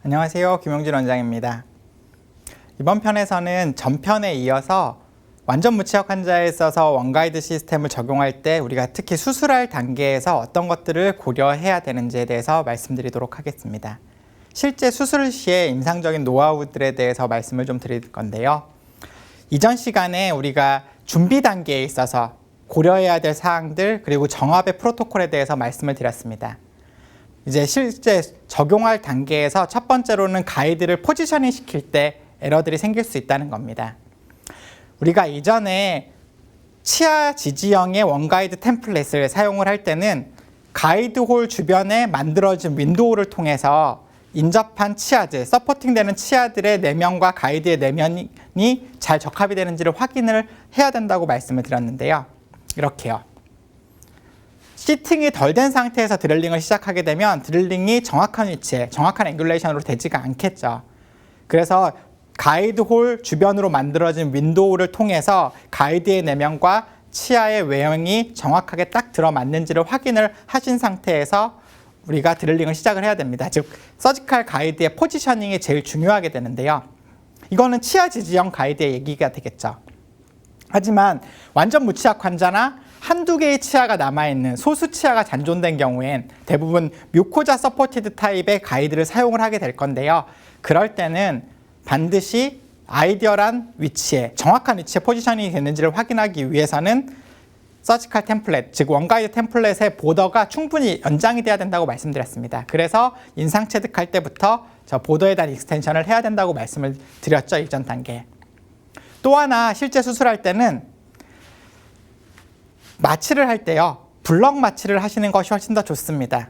안녕하세요. 김용진 원장입니다. 이번 편에서는 전편에 이어서 완전 무취약 환자에 있어서 원가이드 시스템을 적용할 때 우리가 특히 수술할 단계에서 어떤 것들을 고려해야 되는지에 대해서 말씀드리도록 하겠습니다. 실제 수술 시에 임상적인 노하우들에 대해서 말씀을 좀 드릴 건데요. 이전 시간에 우리가 준비 단계에 있어서 고려해야 될 사항들 그리고 정합의 프로토콜에 대해서 말씀을 드렸습니다. 이제 실제 적용할 단계에서 첫 번째로는 가이드를 포지셔닝 시킬 때 에러들이 생길 수 있다는 겁니다. 우리가 이전에 치아 지지형의 원가이드 템플릿을 사용을 할 때는 가이드홀 주변에 만들어진 윈도우를 통해서 인접한 치아들, 서포팅되는 치아들의 내면과 가이드의 내면이 잘 적합이 되는지를 확인을 해야 된다고 말씀을 드렸는데요. 이렇게요. 시팅이 덜 된 상태에서 드릴링을 시작하게 되면 드릴링이 정확한 위치에, 정확한 앵귤레이션으로 되지가 않겠죠. 그래서 가이드홀 주변으로 만들어진 윈도우를 통해서 가이드의 내면과 치아의 외형이 정확하게 딱 들어맞는지를 확인을 하신 상태에서 우리가 드릴링을 시작을 해야 됩니다. 즉, 서지컬 가이드의 포지셔닝이 제일 중요하게 되는데요. 이거는 치아 지지형 가이드의 얘기가 되겠죠. 하지만 완전 무치약 환자나 한두 개의 치아가 남아있는 소수 치아가 잔존된 경우엔 대부분 뮤코자 서포티드 타입의 가이드를 사용을 하게 될 건데요. 그럴 때는 반드시 아이디얼한 위치에, 정확한 위치에 포지셔닝이 되는지를 확인하기 위해서는 서지컬 템플릿, 즉 원가이드 템플릿의 보더가 충분히 연장이 돼야 된다고 말씀드렸습니다. 그래서 인상 체득할 때부터 저 보더에 대한 익스텐션을 해야 된다고 말씀을 드렸죠, 이전 단계에. 또 하나 실제 수술할 때는 마취를 할 때요, 블럭 마취를 하시는 것이 훨씬 더 좋습니다.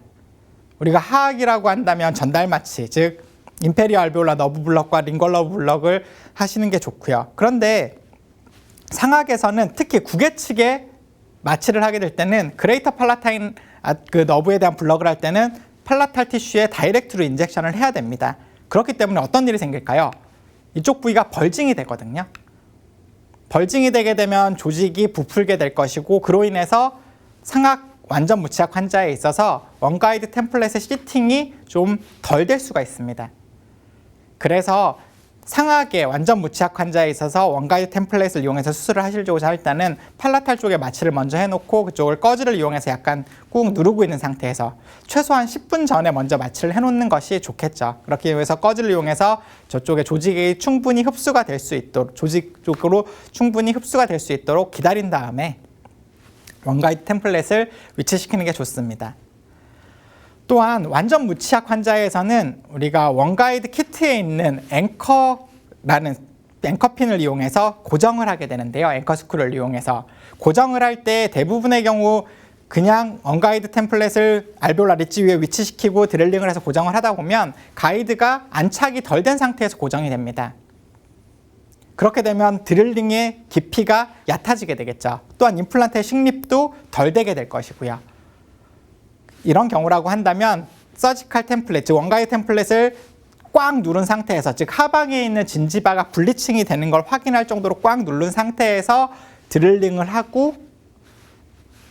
우리가 하악이라고 한다면 전달 마취, 즉 인페리어 알베올라 너브 블럭과 링걸 너브 블럭을 하시는 게 좋고요. 그런데 상악에서는 특히 구개측에 마취를 하게 될 때는 그레이터 팔라타인 그 너브에 대한 블럭을 할 때는 팔라탈 티슈에 다이렉트로 인젝션을 해야 됩니다. 그렇기 때문에 어떤 일이 생길까요? 이쪽 부위가 벌징이 되거든요. 벌징이 되게 되면 조직이 부풀게 될 것이고 그로 인해서 상악 완전 무치약 환자에 있어서 원가이드 템플릿의 시팅이 좀 덜 될 수가 있습니다. 그래서 상악의 완전 무치약 환자에 있어서 원가이드 템플릿을 이용해서 수술을 하시려고 할 때는 팔라탈 쪽에 마취를 먼저 해놓고 그쪽을 꺼즈를 이용해서 약간 꾹 누르고 있는 상태에서 최소한 10분 전에 먼저 마취를 해놓는 것이 좋겠죠. 그렇게 해서 꺼즈를 이용해서 저쪽에 조직이 충분히 흡수가 될 수 있도록, 조직 쪽으로 충분히 흡수가 될 수 있도록 기다린 다음에 원가이드 템플릿을 위치시키는 게 좋습니다. 또한 완전 무치약 환자에서는 우리가 원가이드 키트에 있는 앵커라는 앵커핀을 이용해서 고정을 하게 되는데요. 앵커 스크루를 이용해서 고정을 할 때 대부분의 경우 그냥 원가이드 템플릿을 알베올라 리지 위에 위치시키고 드릴링을 해서 고정을 하다 보면 가이드가 안착이 덜 된 상태에서 고정이 됩니다. 그렇게 되면 드릴링의 깊이가 얕아지게 되겠죠. 또한 임플란트의 식립도 덜 되게 될 것이고요. 이런 경우라고 한다면 서지컬 템플릿, 즉 원가이드 템플릿을 꽉 누른 상태에서, 즉 하방에 있는 진지바가 블리칭이 되는 걸 확인할 정도로 꽉 누른 상태에서 드릴링을 하고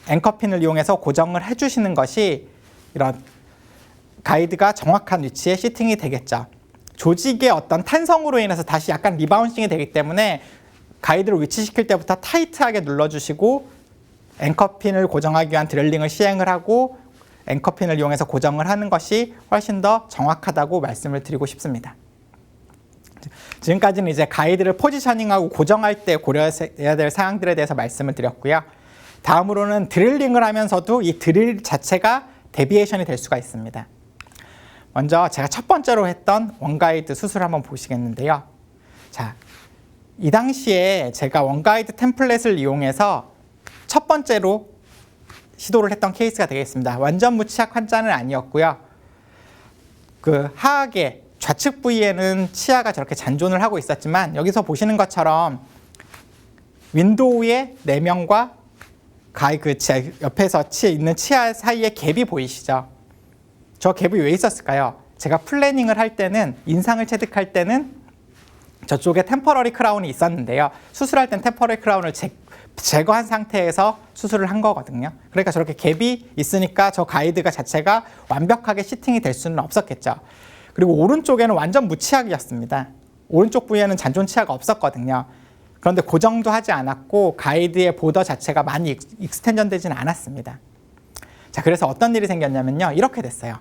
앵커핀을 이용해서 고정을 해주시는 것이 이런 가이드가 정확한 위치에 시팅이 되겠죠. 조직의 어떤 탄성으로 인해서 다시 약간 리바운싱이 되기 때문에 가이드를 위치시킬 때부터 타이트하게 눌러주시고 앵커핀을 고정하기 위한 드릴링을 시행을 하고 앵커핀을 이용해서 고정을 하는 것이 훨씬 더 정확하다고 말씀을 드리고 싶습니다. 지금까지는 이제 가이드를 포지셔닝하고 고정할 때 고려해야 될 사항들에 대해서 말씀을 드렸고요. 다음으로는 드릴링을 하면서도 이 드릴 자체가 데비에이션이 될 수가 있습니다. 먼저 제가 첫 번째로 했던 원가이드 수술 한번 보시겠는데요. 자, 이 당시에 제가 원가이드 템플릿을 이용해서 첫 번째로 시도를 했던 케이스가 되겠습니다. 완전 무치약 환자는 아니었고요. 그 하악의 좌측 부위에는 치아가 저렇게 잔존을 하고 있었지만 여기서 보시는 것처럼 윈도우의 내면과 그 옆에서 있는 치아 사이에 갭이 보이시죠? 저 갭이 왜 있었을까요? 제가 플래닝을 할 때는, 인상을 체득할 때는 저쪽에 템퍼러리 크라운이 있었는데요. 수술할 땐 템퍼러리 크라운을 제거한 상태에서 수술을 한 거거든요. 그러니까 저렇게 갭이 있으니까 저 가이드가 자체가 완벽하게 시팅이 될 수는 없었겠죠. 그리고 오른쪽에는 완전 무치약이었습니다. 오른쪽 부위에는 잔존 치아가 없었거든요. 그런데 고정도 하지 않았고 가이드의 보더 자체가 많이 익스텐전 되지는 않았습니다. 자, 그래서 어떤 일이 생겼냐면요. 이렇게 됐어요.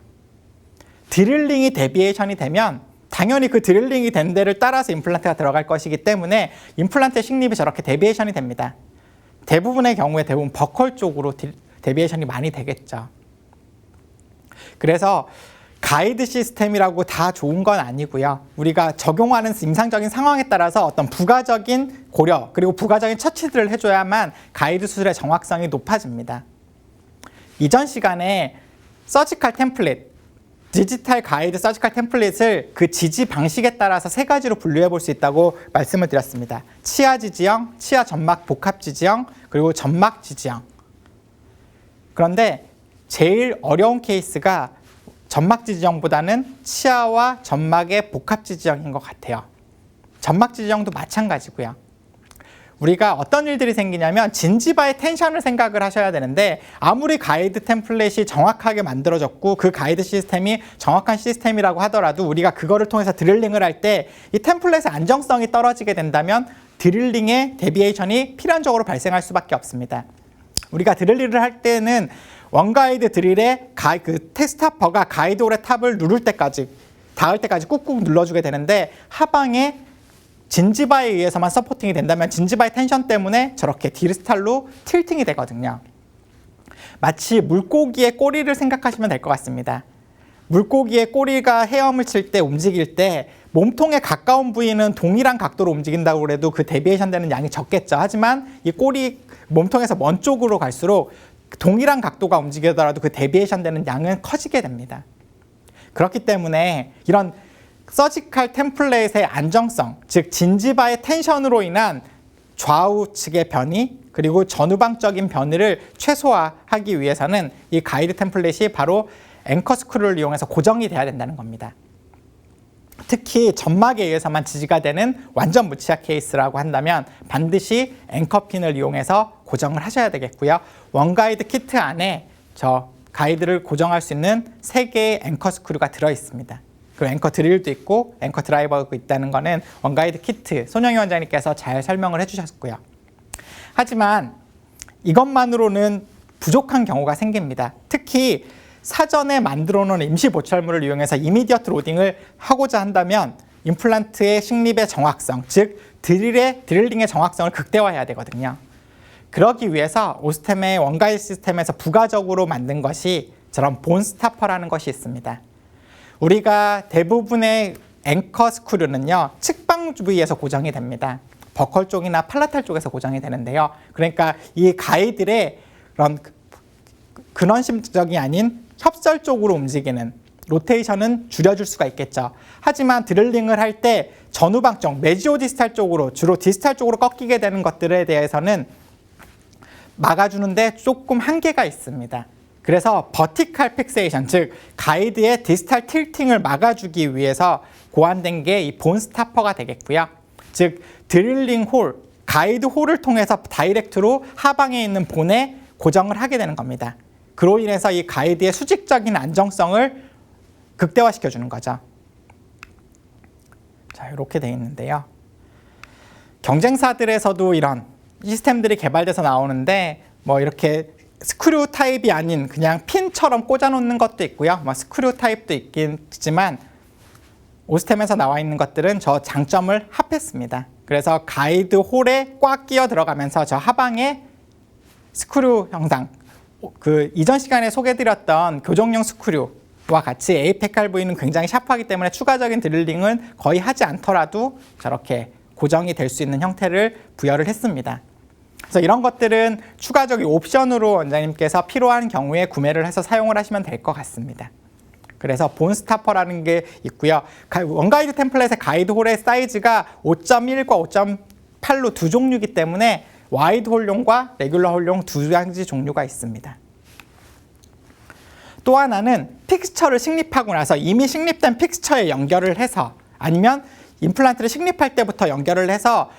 드릴링이 데비에이션이 되면 당연히 그 드릴링이 된 데를 따라서 임플란트가 들어갈 것이기 때문에 임플란트의 식립이 저렇게 데비에이션이 됩니다. 대부분의 경우에 대부분 버컬 쪽으로 데비에이션이 많이 되겠죠. 그래서 가이드 시스템이라고 다 좋은 건 아니고요. 우리가 적용하는 임상적인 상황에 따라서 어떤 부가적인 고려 그리고 부가적인 처치들을 해줘야만 가이드 수술의 정확성이 높아집니다. 이전 시간에 서지컬 템플릿, 디지털 가이드 서지컬 템플릿을 그 지지 방식에 따라서 세 가지로 분류해 볼 수 있다고 말씀을 드렸습니다. 치아 지지형, 치아 점막 복합 지지형, 그리고 점막 지지형. 그런데 제일 어려운 케이스가 점막 지지형보다는 치아와 점막의 복합 지지형인 것 같아요. 점막 지지형도 마찬가지고요. 우리가 어떤 일들이 생기냐면 진지바의 텐션을 생각을 하셔야 되는데 아무리 가이드 템플릿이 정확하게 만들어졌고 그 가이드 시스템이 정확한 시스템이라고 하더라도 우리가 그거를 통해서 드릴링을 할 때 이 템플릿의 안정성이 떨어지게 된다면 드릴링의 데비에이션이 필연적으로 발생할 수밖에 없습니다. 우리가 드릴링을 할 때는 원가이드 드릴의 그 스타퍼가 가이드 홀의 탑을 누를 때까지 닿을 때까지 꾹꾹 눌러주게 되는데 하방에 진지바에 의해서만 서포팅이 된다면 진지바의 텐션 때문에 저렇게 디스탈로 틸팅이 되거든요. 마치 물고기의 꼬리를 생각하시면 될 것 같습니다. 물고기의 꼬리가 헤엄을 칠 때 움직일 때 몸통에 가까운 부위는 동일한 각도로 움직인다고 해도 그 데비에이션 되는 양이 적겠죠. 하지만 이 꼬리 몸통에서 먼 쪽으로 갈수록 동일한 각도가 움직이더라도 그 데비에이션 되는 양은 커지게 됩니다. 그렇기 때문에 이런 서지컬 템플릿의 안정성, 즉 진지바의 텐션으로 인한 좌우 측의 변이 그리고 전후방적인 변이를 최소화하기 위해서는 이 가이드 템플릿이 바로 앵커 스크류를 이용해서 고정이 돼야 된다는 겁니다. 특히 점막에 의해서만 지지가 되는 완전 무치약 케이스라고 한다면 반드시 앵커핀을 이용해서 고정을 하셔야 되겠고요. 원가이드 키트 안에 저 가이드를 고정할 수 있는 3개의 앵커 스크류가 들어있습니다. 그리고 앵커 드릴도 있고 앵커 드라이버가 있다는 거는 원가이드 키트 손영희 원장님께서 잘 설명을 해주셨고요. 하지만 이것만으로는 부족한 경우가 생깁니다. 특히 사전에 만들어 놓은 임시 보철물을 이용해서 이미디어트 로딩을 하고자 한다면 임플란트의 식립의 정확성, 즉 드릴링의 정확성을 극대화해야 되거든요. 그러기 위해서 오스템의 원가이드 시스템에서 부가적으로 만든 것이 저런 본 스타퍼라는 것이 있습니다. 우리가 대부분의 앵커 스크류는요, 측방 부위에서 고정이 됩니다. 버컬 쪽이나 팔라탈 쪽에서 고정이 되는데요. 그러니까 이 가이드의 그런 근원심적이 아닌 협설 쪽으로 움직이는 로테이션은 줄여줄 수가 있겠죠. 하지만 드릴링을 할 때 전후방 쪽, 메지오디스탈 쪽으로, 주로 디스탈 쪽으로 꺾이게 되는 것들에 대해서는 막아주는데 조금 한계가 있습니다. 그래서 버티칼 픽세이션, 즉 가이드의 디스탈 틸팅을 막아주기 위해서 고안된 게 이 본 스타퍼가 되겠고요. 즉 드릴링 홀, 가이드 홀을 통해서 다이렉트로 하방에 있는 본에 고정을 하게 되는 겁니다. 그로 인해서 이 가이드의 수직적인 안정성을 극대화시켜주는 거죠. 자, 이렇게 돼 있는데요. 경쟁사들에서도 이런 시스템들이 개발돼서 나오는데 뭐 이렇게 스크류 타입이 아닌 그냥 핀처럼 꽂아놓는 것도 있고요. 뭐 스크류 타입도 있긴 있지만 오스템에서 나와 있는 것들은 저 장점을 합했습니다. 그래서 가이드 홀에 꽉 끼어 들어가면서 저 하방에 스크류 형상, 그 이전 시간에 소개해드렸던 교정용 스크류와 같이 에이페칼 부위는 굉장히 샤프하기 때문에 추가적인 드릴링은 거의 하지 않더라도 저렇게 고정이 될 수 있는 형태를 부여를 했습니다. 그래서 이런 것들은 추가적인 옵션으로 원장님께서 필요한 경우에 구매를 해서 사용을 하시면 될 것 같습니다. 그래서 본 스타퍼라는 게 있고요. 원가이드 템플릿의 가이드 홀의 사이즈가 5.1과 5.8로 두 종류이기 때문에 와이드 홀용과 레귤러 홀용 두 가지 종류가 있습니다. 또 하나는 픽스처를 식립하고 나서 이미 식립된 픽스처에 연결을 해서 아니면 임플란트를 식립할 때부터 연결을 해서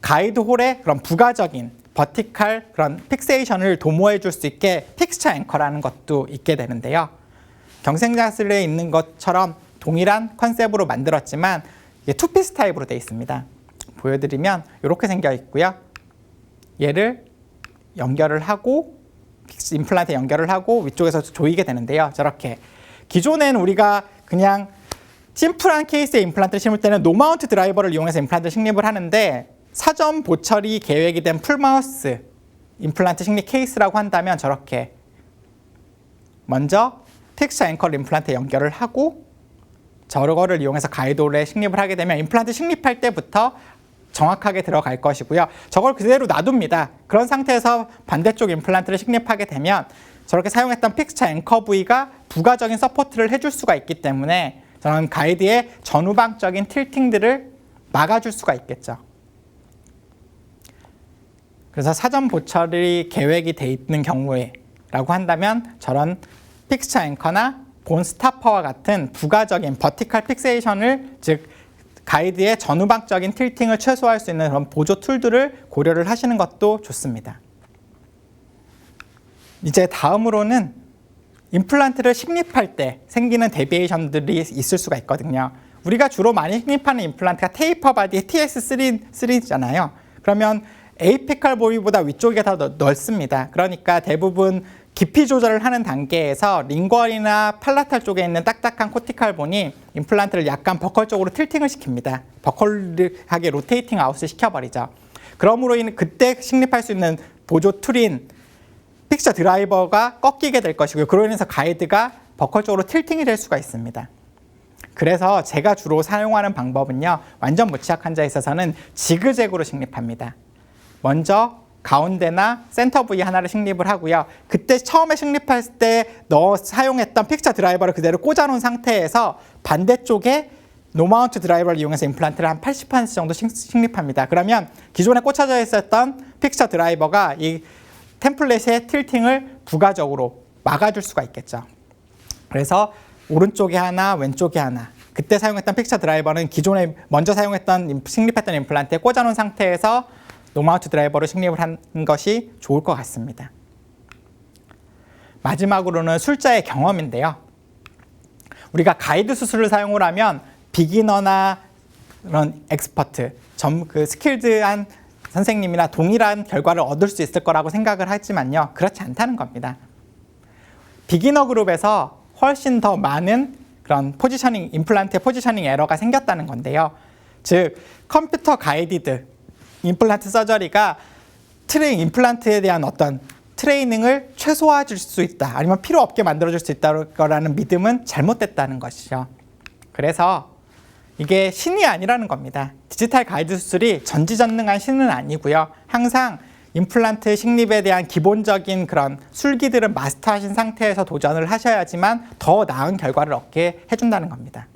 가이드 홀의 그런 부가적인 버티칼 그런 픽세이션을 도모해 줄 수 있게 픽스처 앵커라는 것도 있게 되는데요. 경쟁자들에 있는 것처럼 동일한 컨셉으로 만들었지만 이게 투피스 타입으로 되어 있습니다. 보여드리면 이렇게 생겨 있고요. 얘를 연결을 하고 임플란트에 연결을 하고 위쪽에서 조이게 되는데요. 저렇게 기존엔 우리가 그냥 심플한 케이스의 임플란트를 심을 때는 노마운트 드라이버를 이용해서 임플란트를 식립을 하는데 사전 보철이 계획이 된 풀마우스 임플란트 식립 케이스라고 한다면 저렇게 먼저 텍스처 앵커 임플란트에 연결을 하고 저거를 이용해서 가이드홀에 식립을 하게 되면 임플란트 식립할 때부터 정확하게 들어갈 것이고요. 저걸 그대로 놔둡니다. 그런 상태에서 반대쪽 임플란트를 식립하게 되면 저렇게 사용했던 픽스처 앵커 부위가 부가적인 서포트를 해줄 수가 있기 때문에 저는 가이드의 전후방적인 틸팅들을 막아줄 수가 있겠죠. 그래서 사전 보철이 계획이 돼 있는 경우에라고 한다면 저런 픽스처 앵커나 본 스타퍼와 같은 부가적인 버티컬 픽세이션을 즉 가이드의 전후방적인 틸팅을 최소화할 수 있는 그런 보조 툴들을 고려를 하시는 것도 좋습니다. 이제 다음으로는 임플란트를 식립할 때 생기는 데비에이션들이 있을 수가 있거든요. 우리가 주로 많이 식립하는 임플란트가 테이퍼 바디의 TS3잖아요. 그러면 에이피컬 부위보다 위쪽이 더 넓습니다. 그러니까 대부분 깊이 조절을 하는 단계에서 링궐이나 팔라탈 쪽에 있는 딱딱한 코티칼 본이 임플란트를 약간 버컬 쪽으로 틸팅을 시킵니다. 버컬하게 로테이팅 아웃을 시켜버리죠. 그러므로 인해 그때 식립할 수 있는 보조 툴인 픽처 드라이버가 꺾이게 될 것이고요. 그로 인해서 가이드가 버컬 쪽으로 틸팅이 될 수가 있습니다. 그래서 제가 주로 사용하는 방법은요. 완전 무치약 환자에 있어서는 지그재그로 식립합니다. 먼저 가운데나 센터 부위 하나를 식립을 하고요. 그때 처음에 식립할 때 사용했던 픽처 드라이버를 그대로 꽂아놓은 상태에서 반대쪽에 노마운트 드라이버를 이용해서 임플란트를 한 80% 정도 식립합니다. 그러면 기존에 꽂혀져 있었던 픽처 드라이버가 이 템플릿의 틸팅을 부가적으로 막아줄 수가 있겠죠. 그래서 오른쪽에 하나, 왼쪽에 하나. 그때 사용했던 픽처 드라이버는 기존에 먼저 사용했던 식립했던 임플란트에 꽂아놓은 상태에서 노마운트 드라이버로 식립을 한 것이 좋을 것 같습니다. 마지막으로는 술자의 경험인데요. 우리가 가이드 수술을 사용을 하면 비기너나 그런 엑스퍼트, 스킬드한 선생님이나 동일한 결과를 얻을 수 있을 거라고 생각을 하지만요. 그렇지 않다는 겁니다. 비기너 그룹에서 훨씬 더 많은 그런 포지셔닝, 임플란트의 포지셔닝 에러가 생겼다는 건데요. 즉, 컴퓨터 가이디드 임플란트 서저리가 임플란트에 대한 어떤 트레이닝을 최소화해줄 수 있다. 아니면 필요 없게 만들어줄 수 있다는 믿음은 잘못됐다는 것이죠. 그래서 이게 신이 아니라는 겁니다. 디지털 가이드 수술이 전지전능한 신은 아니고요. 항상 임플란트 식립에 대한 기본적인 그런 술기들은 마스터하신 상태에서 도전을 하셔야지만 더 나은 결과를 얻게 해준다는 겁니다.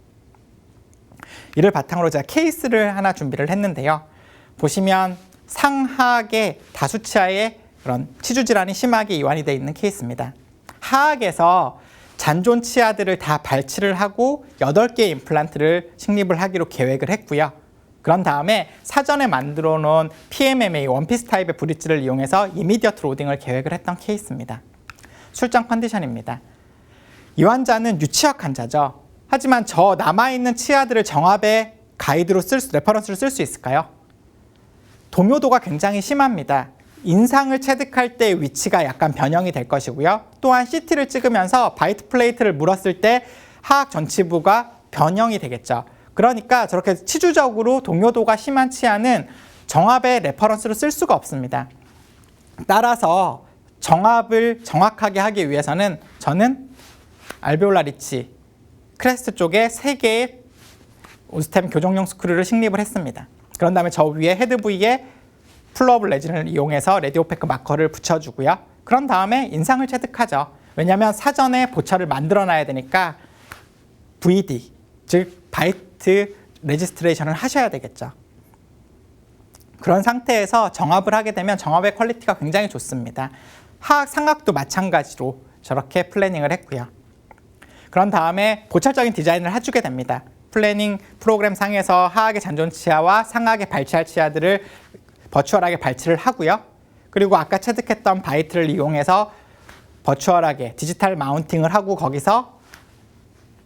이를 바탕으로 제가 케이스를 하나 준비를 했는데요. 보시면 상하악의 다수치하의 그런 치주 질환이 심하게 이완이 되어 있는 케이스입니다. 하악에서 잔존 치아들을 다 발치를 하고 8개의 임플란트를 식립을 하기로 계획을 했고요. 그런 다음에 사전에 만들어 놓은 PMMA 원피스 타입의 브릿지를 이용해서 이미디어트 로딩을 계획을 했던 케이스입니다. 출장 컨디션입니다. 이 환자는 유치학 환자죠. 하지만 저 남아있는 치아들을 정압의 가이드로 레퍼런스로 쓸 수 있을까요? 동요도가 굉장히 심합니다. 인상을 체득할 때 위치가 약간 변형이 될 것이고요. 또한 CT를 찍으면서 바이트 플레이트를 물었을 때 하악 전치부가 변형이 되겠죠. 그러니까 저렇게 치주적으로 동요도가 심한 치아는 정압의 레퍼런스로 쓸 수가 없습니다. 따라서 정압을 정확하게 하기 위해서는 저는 알베올라 리치, 크레스트 쪽에 3개의 오스템 교정용 스크류를 식립을 했습니다. 그런 다음에 저 위에 헤드 부위에 플로어블 레진을 이용해서 레디오페크 마커를 붙여주고요. 그런 다음에 인상을 체득하죠. 왜냐하면 사전에 보철을 만들어놔야 되니까 VD, 즉 바이트 레지스트레이션을 하셔야 되겠죠. 그런 상태에서 정압을 하게 되면 정압의 퀄리티가 굉장히 좋습니다. 하악, 상악도 마찬가지로 저렇게 플래닝을 했고요. 그런 다음에 보철적인 디자인을 해주게 됩니다. 플래닝 프로그램 상에서 하악의 잔존 치아와 상악의 발치할 치아들을 버추얼하게 발치를 하고요. 그리고 아까 체득했던 바이트를 이용해서 버추얼하게 디지털 마운팅을 하고 거기서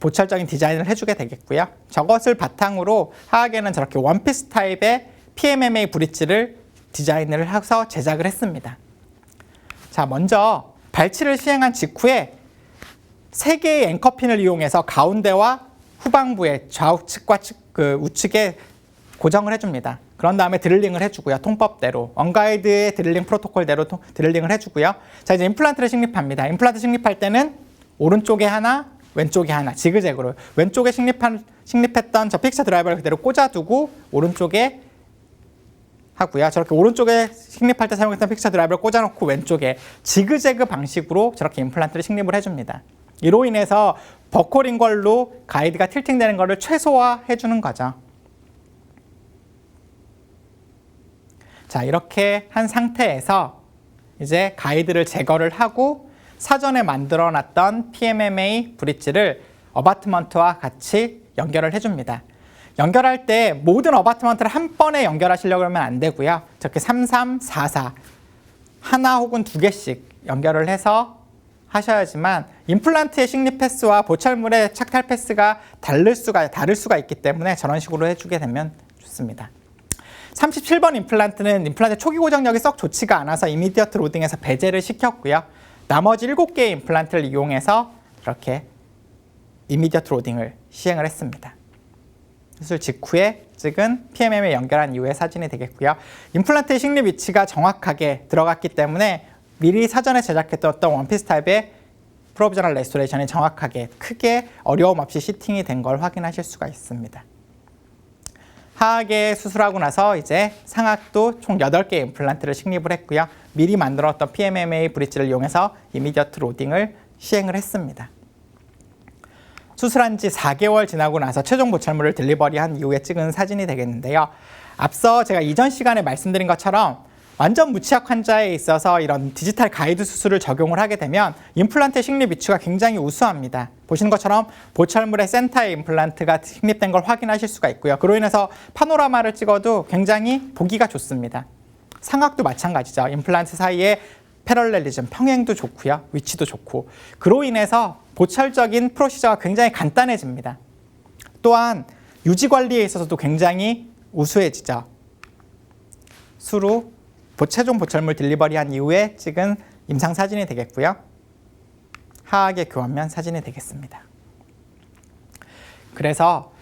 보철적인 디자인을 해주게 되겠고요. 저것을 바탕으로 하악에는 저렇게 원피스 타입의 PMMA 브릿지를 디자인을 해서 제작을 했습니다. 자, 먼저 발치를 시행한 직후에 3개의 앵커핀을 이용해서 가운데와 후방부의 좌우측과 우측에 고정을 해줍니다. 그런 다음에 드릴링을 해주고요. 통법대로 언가이드의 드릴링 프로토콜대로 드릴링을 해주고요. 자, 이제 임플란트를 식립합니다. 임플란트 식립할 때는 오른쪽에 하나, 왼쪽에 하나 지그재그로 왼쪽에 식립했던 저 픽처 드라이버를 그대로 꽂아두고 오른쪽에 하고요. 저렇게 오른쪽에 식립할 때 사용했던 픽처 드라이버를 꽂아놓고 왼쪽에 지그재그 방식으로 저렇게 임플란트를 식립을 해줍니다. 이로 인해서 버콜인 걸로 가이드가 틸팅되는 것을 최소화해주는 거죠. 자, 이렇게 한 상태에서 이제 가이드를 제거를 하고 사전에 만들어놨던 PMMA 브릿지를 어바트먼트와 같이 연결을 해줍니다. 연결할 때 모든 어바트먼트를 한 번에 연결하시려고 하면 안 되고요. 저렇게 3, 3, 4, 4 하나 혹은 2개씩 연결을 해서 하셔야지만 임플란트의 식립 패스와 보철물의 착탈 패스가 다를 수가 있기 때문에 저런 식으로 해주게 되면 좋습니다. 37번 임플란트는 임플란트 초기 고정력이 썩 좋지가 않아서 이미디어트 로딩에서 배제를 시켰고요. 나머지 7개의 임플란트를 이용해서 이렇게 이미디어트 로딩을 시행을 했습니다. 수술 직후에 찍은 PMM에 연결한 이후의 사진이 되겠고요. 임플란트의 식립 위치가 정확하게 들어갔기 때문에 미리 사전에 제작했던 원피스 타입의 프로비저널 레스토레이션이 정확하게 크게 어려움 없이 시팅이 된 걸 확인하실 수가 있습니다. 하악에 수술하고 나서 이제 상악도 총 8개의 임플란트를 식립을 했고요. 미리 만들었던 PMMA 브릿지를 이용해서 이미디어트 로딩을 시행을 했습니다. 수술한 지 4개월 지나고 나서 최종 보철물을 딜리버리한 이후에 찍은 사진이 되겠는데요. 앞서 제가 이전 시간에 말씀드린 것처럼 완전 무치약 환자에 있어서 이런 디지털 가이드 수술을 적용을 하게 되면 임플란트의 식립 위치가 굉장히 우수합니다. 보시는 것처럼 보철물의 센터에 임플란트가 식립된 걸 확인하실 수가 있고요. 그로 인해서 파노라마를 찍어도 굉장히 보기가 좋습니다. 상악도 마찬가지죠. 임플란트 사이에 패럴렐리즘, 평행도 좋고요. 위치도 좋고. 그로 인해서 보철적인 프로시저가 굉장히 간단해집니다. 또한 유지 관리에 있어서도 굉장히 우수해지죠. 수로 최종 보철물 딜리버리한 이후에 찍은 임상 사진이 되겠고요. 하악의 교환면 사진이 되겠습니다. 그래서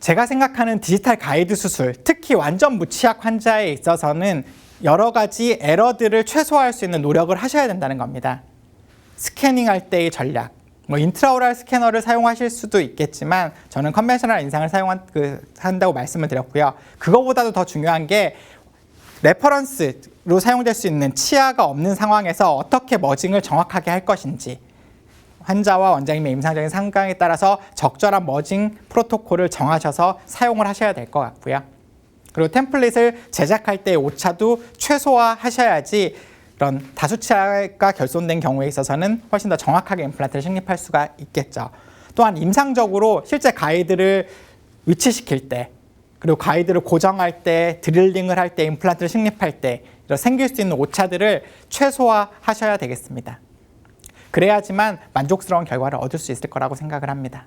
제가 생각하는 디지털 가이드 수술, 특히 완전 무치약 환자에 있어서는 여러 가지 에러들을 최소화할 수 있는 노력을 하셔야 된다는 겁니다. 스캐닝할 때의 전략, 인트라오랄 스캐너를 사용하실 수도 있겠지만 저는 컨벤셔널 인상을 한다고 말씀을 드렸고요. 그거보다도 더 중요한 게 레퍼런스로 사용될 수 있는 치아가 없는 상황에서 어떻게 머징을 정확하게 할 것인지 환자와 원장님의 임상적인 상황에 따라서 적절한 머징 프로토콜을 정하셔서 사용을 하셔야 될 것 같고요. 그리고 템플릿을 제작할 때의 오차도 최소화하셔야지 이런 다수치아가 결손된 경우에 있어서는 훨씬 더 정확하게 임플란트를 식립할 수가 있겠죠. 또한 임상적으로 실제 가이드를 위치시킬 때 그리고 가이드를 고정할 때, 드릴링을 할 때, 임플란트를 식립할 때 이런 생길 수 있는 오차들을 최소화하셔야 되겠습니다. 그래야지만 만족스러운 결과를 얻을 수 있을 거라고 생각을 합니다.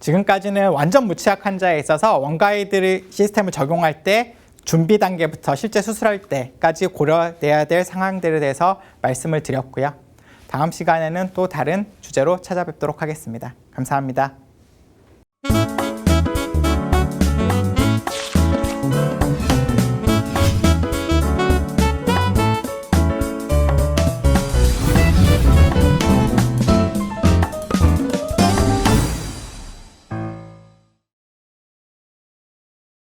지금까지는 완전 무치약 환자에 있어서 원가이드 시스템을 적용할 때 준비 단계부터 실제 수술할 때까지 고려돼야 될 상황들에 대해서 말씀을 드렸고요. 다음 시간에는 또 다른 주제로 찾아뵙도록 하겠습니다. 감사합니다.